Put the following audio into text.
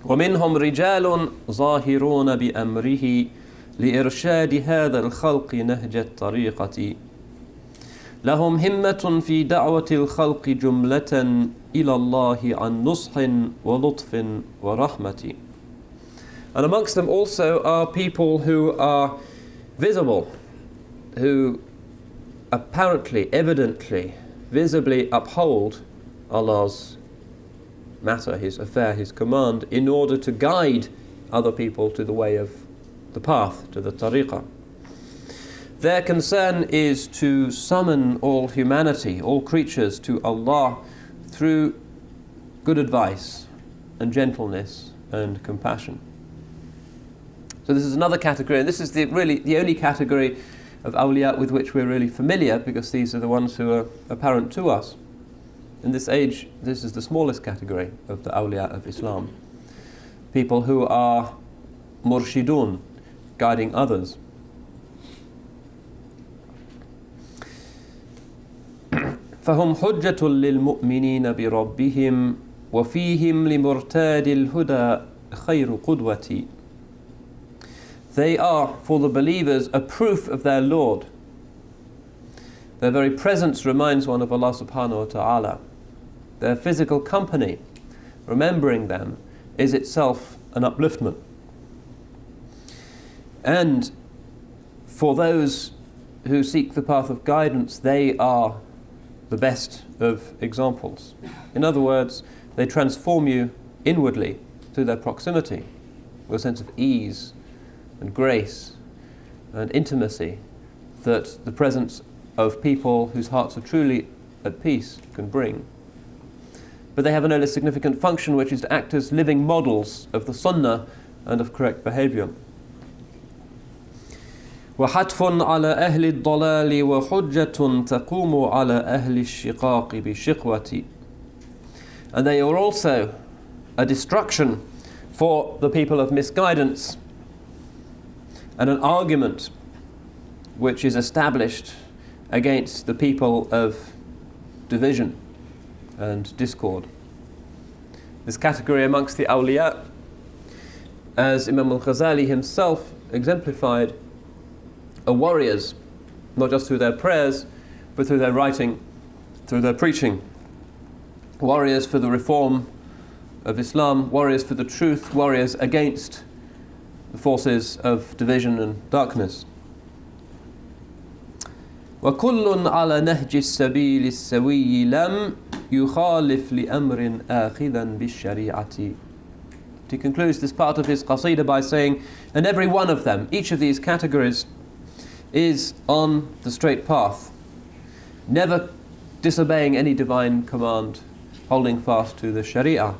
ومنهم رجال ظاهرون بأمره لإرشاد هذا الخلق نهج الطريقة لهم همة في دعوة الخلق جملة إلى الله عن نصح ولطف ورحمة. And amongst them also are people who are visible, who apparently, evidently, visibly uphold Allah's matter, His affair, His command, in order to guide other people to the way of the path, to the tariqah. Their concern is to summon all humanity, all creatures to Allah through good advice and gentleness and compassion. So this is another category, and this is really the only category of awliya with which we're really familiar, because these are the ones who are apparent to us. In this age, this is the smallest category of the awliya of Islam. People who are murshidun, guiding others. فهم حجة للمؤمنين بربهم وفيهم لمرتاد الهدى خير قدوة. They are, for the believers, a proof of their Lord. Their very presence reminds one of Allah subhanahu wa ta'ala. Their physical company, remembering them, is itself an upliftment. And for those who seek the path of guidance, they are the best of examples. In other words, they transform you inwardly through their proximity, with a sense of ease and grace and intimacy that the presence of people whose hearts are truly at peace can bring. But they have another significant function, which is to act as living models of the sunnah and of correct behavior. وحتف على أهل الضلال وحجة تقوم على أهل الشقاق بشقوة. And they are also a destruction for the people of misguidance and an argument which is established against the people of division and discord. This category amongst the awliya, as Imam al-Ghazali himself exemplified, are warriors, not just through their prayers, but through their writing, through their preaching. Warriors for the reform of Islam, warriors for the truth, warriors against the forces of division and darkness. وَكُلٌّ عَلَى نَهْجِ السَّبِيلِ السَّوِيِّ لَمْ يُخَالِفْ لِأَمْرٍ آخِذًا بِالشَّرِيعَةِ. He concludes this part of his qasidah by saying, and every one of them, each of these categories, is on the straight path, never disobeying any divine command, holding fast to the sharia.